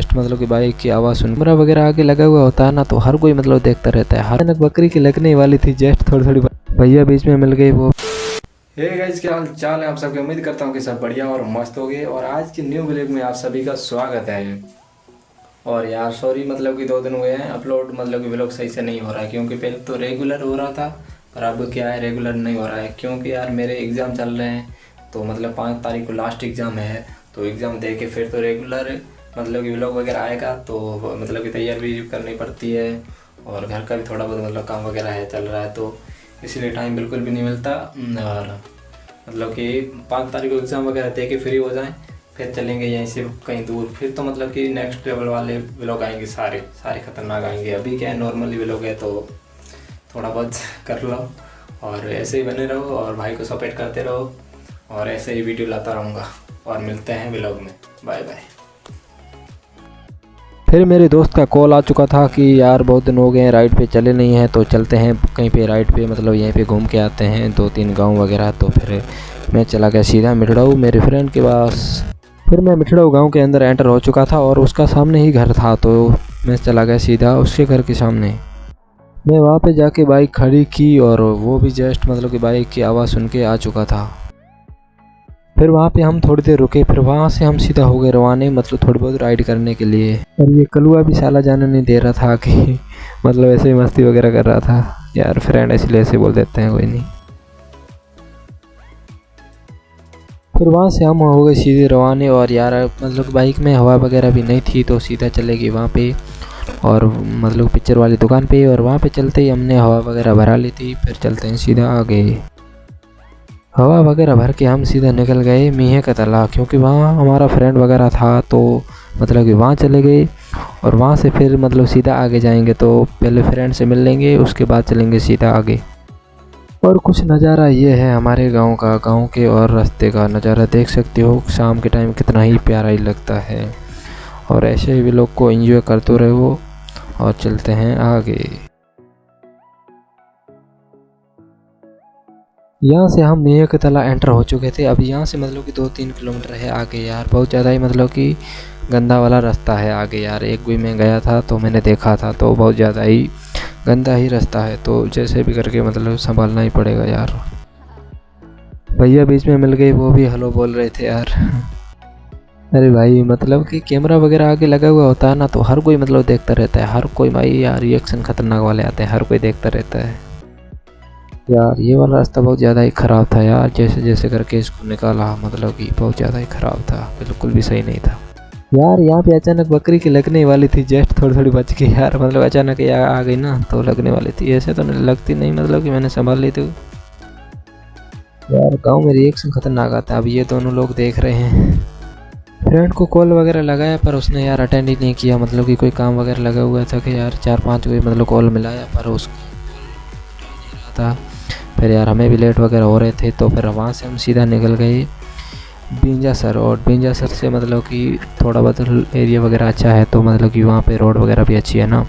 मतलब कि बाइक की आवाज़ सुन कैमरा वगैरह आगे लगा हुआ होता है ना, तो हर कोई मतलब देखता रहता है। अचानक बकरी की लगने वाली थी, जस्ट थोड़ी थोड़ी भैया बीच में मिल गई वो। हे गाइस, क्या हाल चाल है आप सबके। उम्मीद करता हूँ कि सब बढ़िया और मस्त होंगे। और आज की न्यू व्लॉग में आप सभी का स्वागत है। और यार सॉरी, मतलब कि 2 दिन हुए हैं अपलोड, मतलब कि व्लॉग सही से नहीं हो रहा है, क्योंकि पहले तो रेगुलर हो रहा था, पर अब क्या है रेगुलर नहीं हो रहा है, क्योंकि यार मेरे एग्ज़ाम चल रहे हैं। तो मतलब 5 तारीख को लास्ट एग्ज़ाम है, तो एग्ज़ाम दे के फिर तो रेगुलर मतलब कि व्लॉग वगैरह आएगा, तो मतलब कि तैयारी भी करनी पड़ती है। और घर का भी थोड़ा बहुत मतलब काम वगैरह है चल रहा है, तो इसीलिए टाइम बिल्कुल भी नहीं मिलता। और मतलब कि 5 तारीख को एग्ज़ाम वगैरह दे के फ्री हो जाएं, फिर चलेंगे यहीं से कहीं दूर। फिर तो मतलब कि नेक्स्ट लेवल वाले व्लॉग आएंगे, सारे सारे खतरनाक आएंगे। अभी क्या है नॉर्मली व्लॉग है, तो थोड़ा बहुत कर लो और ऐसे ही बने रहो और भाई को सपोर्ट करते रहो, और ऐसे ही वीडियो लाता रहूँगा। और मिलते हैं व्लॉग में, बाय बाय। फिर मेरे दोस्त का कॉल आ चुका था कि यार बहुत दिन हो गए हैं, राइड पे चले नहीं हैं, तो चलते हैं कहीं पे राइड पे, मतलब यहीं पे घूम के आते हैं 2-3 गांव वगैरह। तो फिर मैं चला गया सीधा मिठड़ाऊ मेरे फ्रेंड के पास। फिर मैं मिठड़ाऊ गांव के अंदर एंटर हो चुका था और उसका सामने ही घर था, तो मैं चला गया सीधा उसके घर के सामने। मैं वहाँ पे जाके बाइक खड़ी की और वो भी जस्ट मतलब कि बाइक की आवाज़ सुन के आ चुका था। फिर वहाँ पे हम थोड़ी देर रुके, फिर वहाँ से हम सीधा हो गए रवाने, मतलब थोड़ी बहुत राइड करने के लिए। और ये कलुआ भी साला जाने नहीं दे रहा था कि मतलब ऐसे ही मस्ती वगैरह कर रहा था यार, फ्रेंड इसलिए ऐसे बोल देते हैं, कोई नहीं। फिर वहाँ से हम हो गए सीधे रवाने, और यार मतलब बाइक में हवा वगैरह भी नहीं थी, तो सीधा चलेगी वहाँ पे और मतलब पिक्चर वाली दुकान पे। और वहाँ पे चलते ही हमने हवा वगैरह भरा ली थी, फिर चलते हैं सीधा आगे। हवा वगैरह भर के हम सीधा निकल गए मीहे का तालाब, क्योंकि वहाँ हमारा फ्रेंड वगैरह था, तो मतलब कि वहाँ चले गए। और वहाँ से फिर मतलब सीधा आगे जाएंगे, तो पहले फ्रेंड से मिल लेंगे, उसके बाद चलेंगे सीधा आगे। और कुछ नज़ारा ये है हमारे गांव का, गांव के और रास्ते का नज़ारा देख सकते हो, शाम के टाइम कितना ही प्यारा ही लगता है। और ऐसे ही भी लोग को एंजॉय करते रहो और चलते हैं आगे। यहाँ से हम मेय के तला एंटर हो चुके थे। अब यहाँ से मतलब कि 2-3 किलोमीटर है आगे यार, बहुत ज़्यादा ही मतलब कि गंदा वाला रास्ता है आगे यार। एक भी मैं गया था तो मैंने देखा था, तो बहुत ज़्यादा ही गंदा ही रास्ता है, तो जैसे भी करके मतलब संभालना ही पड़ेगा यार। भैया बीच में मिल गई, वो भी हेलो बोल रहे थे यार। अरे भाई मतलब कि कैमरा वगैरह आगे लगा हुआ होता है ना, तो हर कोई मतलब देखता रहता है, हर कोई भाई यार रिएक्शन खतरनाक वाले आते हैं, हर कोई देखता रहता है यार। ये वाला रास्ता बहुत ज़्यादा ही ख़राब था यार, जैसे जैसे करके इसको निकाला मतलब कि बहुत ज़्यादा ही ख़राब था, बिल्कुल भी सही नहीं था यार। यहाँ पे अचानक बकरी की लगने वाली थी, जस्ट थोड़ी थोड़ी बच गई यार, मतलब अचानक ये आ गई ना, तो लगने वाली थी। ऐसे तो लगती नहीं, मतलब कि मैंने संभाल ली थी यार। गाँव में रिएक्शन खतरनाक आता है। अब ये दोनों लोग देख रहे हैं। फ्रेंड को कॉल वगैरह लगाया, पर उसने यार अटेंड ही नहीं किया, मतलब कि कोई काम वगैरह लगा हुआ था कि यार 4-5 कोई मतलब कॉल मिलाया, पर उसको था। फिर यार हमें भी लेट वगैरह हो रहे थे, तो फिर वहाँ से हम सीधा निकल गए बिंजासर। और बिंजासर से मतलब कि थोड़ा बहुत एरिया वगैरह अच्छा है, तो मतलब कि वहाँ पे रोड वगैरह भी अच्छी है ना,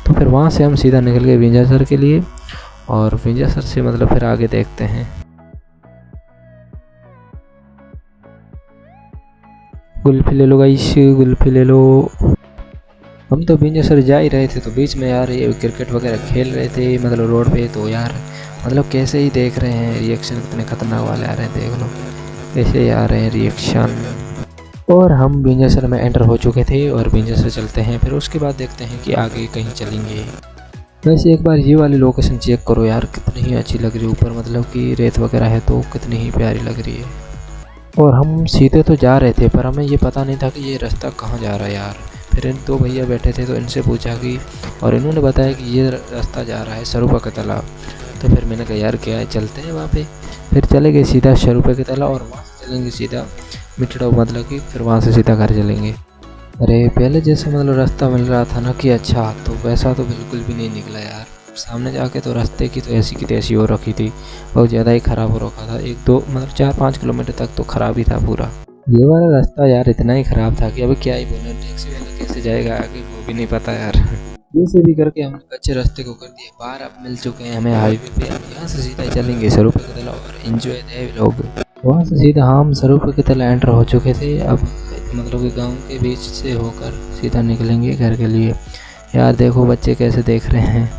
तो फिर वहाँ से हम सीधा निकल गए बिंजासर के लिए। और बिंजासर से मतलब फिर आगे देखते हैं। कुल्फी ले लो गाइस, कुल्फी ले लो। हम तो बिंजासर जा ही रहे थे, तो बीच में यार ये क्रिकेट वगैरह खेल रहे थे मतलब रोड पे, तो यार मतलब कैसे ही देख रहे हैं, रिएक्शन कितने खतरनाक वाले आ रहे हैं, देख लो कैसे आ रहे हैं रिएक्शन। और हम बिंजासर में एंटर हो चुके थे, और बिंजासर चलते हैं, फिर उसके बाद देखते हैं कि आगे कहीं चलेंगे। वैसे एक बार ये वाली लोकेशन चेक करो यार, कितनी ही अच्छी लग रही है, ऊपर मतलब कि रेत वगैरह है, तो कितनी ही प्यारी लग रही है। और हम सीधे तो जा रहे थे, पर हमें ये पता नहीं था कि ये रास्ता कहाँ जा रहा है यार। फिर इन 2 भैया बैठे थे, तो इनसे पूछा कि, और इन्होंने बताया कि ये रास्ता जा रहा है सरूपा का तालाब। तो फिर मैंने कहा यार क्या है, चलते हैं वहाँ पे। फिर चले गए सीधा सरूपा के तालाब, और वहाँ से चलेंगे सीधा मिठड़ाऊ, मतलब कि फिर वहाँ से सीधा घर चलेंगे। अरे पहले जैसे मतलब रास्ता मिल रहा था ना कि अच्छा, तो वैसा तो बिल्कुल भी नहीं निकला यार। सामने जाके तो रास्ते की तो ऐसी की तैसी हो रखी थी, बहुत ज़्यादा ही ख़राब हो रखा था। 1-2 मतलब 4-5 किलोमीटर तक तो ख़राब ही था पूरा। ये वाला रास्ता यार इतना ही ख़राब था कि अभी क्या ही बोले, टैक्सी वाला कैसे जाएगा आगे वो भी नहीं पता यार। जैसे भी करके हमने अच्छे रास्ते को कर दिया पार, अब मिल चुके हैं हमें हाईवे पे। अब यहाँ से सीधा चलेंगे सरूपा के तला और एंजॉय दे लोग। वहाँ से सीधा हम सरूपा के तला एंटर हो चुके थे। अब मतलब कि गांव के बीच से होकर सीधा निकलेंगे घर के लिए। यार देखो बच्चे कैसे देख रहे हैं,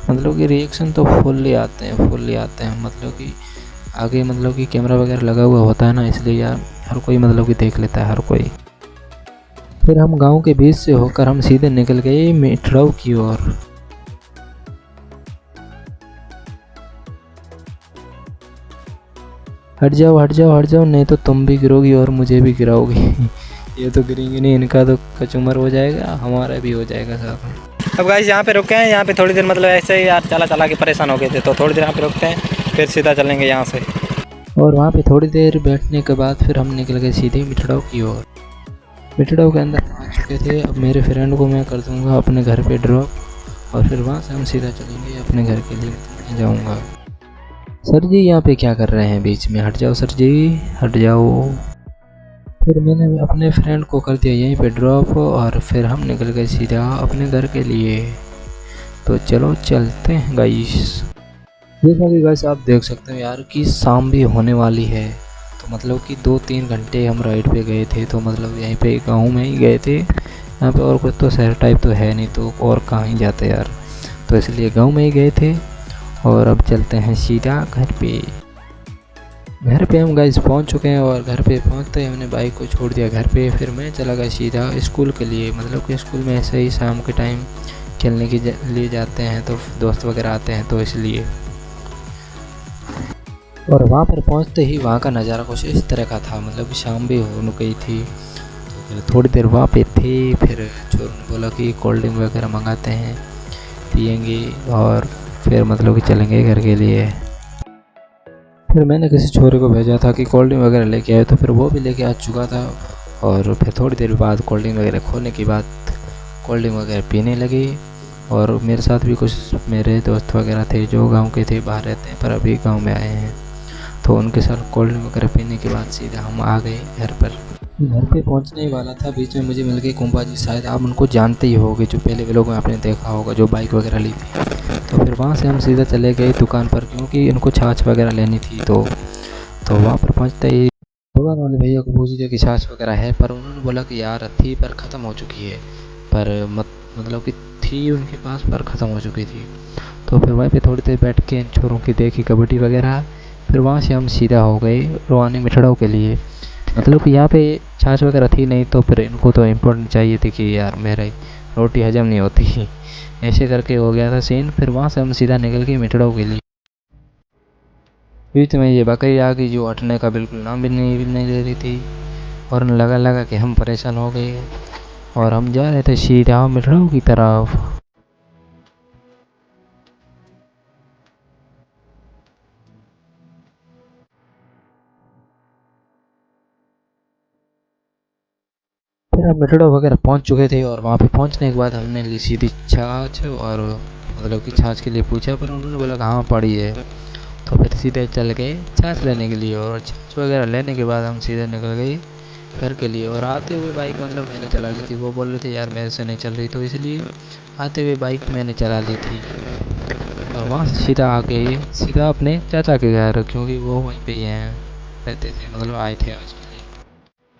मतलब कि रिएक्शन तो फुल्ली आते हैं, मतलब कि आगे मतलब कि कैमरा वगैरह लगा हुआ होता है ना, इसलिए यार हर कोई मतलब कि देख लेता है हर कोई। फिर हम गांव के बीच से होकर हम सीधे निकल गए मिठड़ाऊ की ओर। हट जाओ नहीं तो तुम भी गिरोगी और मुझे भी गिराओगी। ये तो गिरेंगे नहीं, इनका तो कचूमर हो जाएगा, हमारा भी हो जाएगा साथ में। अब गाइस यहाँ पे रुके हैं, यहाँ पे थोड़ी देर मतलब ऐसे ही यार चला के परेशान हो गए थे, तो थोड़ी देर यहाँ पे रुकते हैं, फिर सीधा चलेंगे यहाँ से। और वहाँ पे थोड़ी देर बैठने के बाद फिर हम निकल गए सीधे मिठड़ाऊ की ओर। मिठड़ाऊ के अंदर पहुँच चुके थे। अब मेरे फ्रेंड को मैं कर दूँगा अपने घर पे ड्रॉप, और फिर वहाँ से हम सीधा चलेंगे अपने घर के लिए। मैं जाऊँगा। सर जी यहाँ पे क्या कर रहे हैं बीच में, हट जाओ सर जी, हट जाओ। फिर मैंने अपने फ्रेंड को कर दिया यहीं पे ड्रॉप, और फिर हम निकल गए सीधा अपने घर के लिए। तो चलो चलते हैं गाइस। जैसा कि गाइस आप देख सकते हो यार कि शाम भी होने वाली है, तो मतलब कि 2-3 घंटे हम राइड पे गए थे, तो मतलब यहीं पे गाँव में ही गए थे। यहाँ पे और कुछ तो शहर टाइप तो है नहीं, तो और कहाँ ही जाते यार, तो इसलिए गाँव में ही गए थे। और अब चलते हैं सीधा घर पे हम गाइस पहुंच चुके हैं, और घर पे पहुंचते ही हमने बाइक को छोड़ दिया घर पे। फिर मैं चला गया सीधा स्कूल के लिए, मतलब कि स्कूल में ऐसे ही शाम के टाइम खेलने के लिए जाते हैं, तो दोस्त वगैरह आते हैं तो इसलिए। और वहाँ पर पहुँचते ही वहाँ का नज़ारा कुछ इस तरह का था, मतलब कि शाम भी हो गई थी, तो फिर थोड़ी देर वहाँ पे थे। फिर चोर ने बोला कि कोल्ड ड्रिंक वगैरह मंगाते हैं, पियेंगे, और फिर मतलब कि चलेंगे घर के लिए। फिर मैंने किसी छोरे को भेजा था कि कोल्ड ड्रिंक वगैरह लेके आए, तो फिर वो भी लेके आ चुका था। और फिर थोड़ी देर बाद कोल्ड ड्रिंक वगैरह खोलने के बाद कोल्ड ड्रिंक वगैरह पीने लगे। और मेरे साथ भी कुछ मेरे दोस्त वगैरह थे जो गांव के थे, बाहर रहते हैं पर अभी गांव में आए हैं, तो उनके साथ कोल्ड ड्रिंक वगैरह पीने के बाद सीधा हम आ गए घर पर। घर पे पहुंचने ही वाला था, बीच में मुझे मिल गए कुंपा जी, शायद आप उनको जानते ही होगे, जो पहले व्लॉग में आपने देखा होगा, जो बाइक वगैरह ली थी। तो फिर वहाँ से हम सीधा चले गए दुकान पर, क्योंकि इनको छाछ वगैरह लेनी थी। तो वहाँ पर पहुँचते ही दुकान वाले भैया को पूछ दिया कि छाछ वगैरह है, पर उन्होंने बोला कि यार थी पर ख़त्म हो चुकी है, पर मतलब कि थी उनके पास पर ख़त्म हो चुकी थी। तो फिर वहीं पे थोड़ी देर बैठ के इन छोरों की देखी कबड्डी वगैरह। फिर वहाँ से हम सीधा हो गए रोहानी मिठड़ों के लिए, मतलब कि यहाँ पे छाछ वगैरह थी नहीं, तो फिर इनको तो इम्पोर्टेंट चाहिए थी कि यार मेरे रोटी हजम नहीं होती। ऐसे करके हो गया था सीन। फिर वहाँ से हम सीधा निकल गए मिठड़ों के लिए। बीच में ये बकरी आ गई जो हटने का बिल्कुल नाम भी नहीं ले रही थी, और लगा कि हम परेशान हो गए, और हम जा रहे थे सीधा मिठड़ों की तरफ। फिर हम मिठड़ों वगैरह पहुंच चुके थे, और वहाँ पे पहुंचने के बाद हमने ली सीधी छाछ, और मतलब कि छाछ के लिए पूछा, पर उन्होंने बोला कहाँ पड़ी है। तो फिर सीधे चल गए छाछ लेने के लिए, और छाछ वगैरह लेने के बाद हम सीधे निकल गए घर के लिए। और आते हुए बाइक मतलब मैंने चला ली थी, वो बोल रहे थे यार मेरे से नहीं चल रही, तो इसलिए आते हुए बाइक मैंने चला ली थी। और वहाँ से सीधा आ गए सीधा अपने चाचा के घर, क्योंकि वो वहीं पे ही हैं, रहते थे, मतलब आए थे आज के लिए।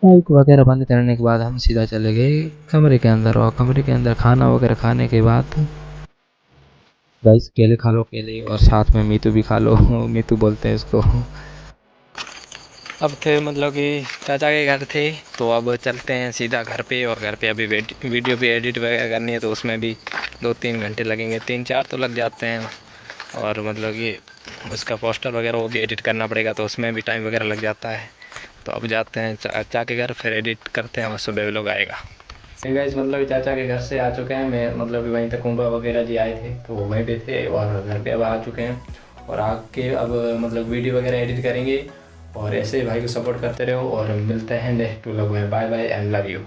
बाइक वगैरह बंद करने के बाद हम सीधा चले गए कमरे के अंदर, और कमरे के अंदर खाना वगैरह खाने के बाद गाइस केले खा लो केले, और साथ में मीतू भी खा लो। मीतू बोलते हैं इसको। अब थे मतलब कि चाचा के घर थे, तो अब चलते हैं सीधा घर पे। और घर पे अभी वीडियो भी एडिट वगैरह करनी है, तो उसमें भी 2-3 घंटे लगेंगे, 3-4 तो लग जाते हैं। और मतलब कि उसका पोस्टर वगैरह वो भी एडिट करना पड़ेगा, तो उसमें भी टाइम वगैरह लग जाता है। तो अब जाते हैं चाचा के घर, फिर एडिट करते हैं, और सुबह व्लॉग आएगा। गाइस मतलब चाचा के घर से आ चुके हैं, मैं मतलब वहीं तक कुंभा वगैरह जी आए थे, तो वहीं पे थे, और घर पे अब आ चुके हैं। और आके अब मतलब वीडियो वगैरह एडिट करेंगे, और ऐसे भाई को सपोर्ट करते रहो, और मिलते हैं नेक्स्ट व्लॉग में। Bye bye and love you.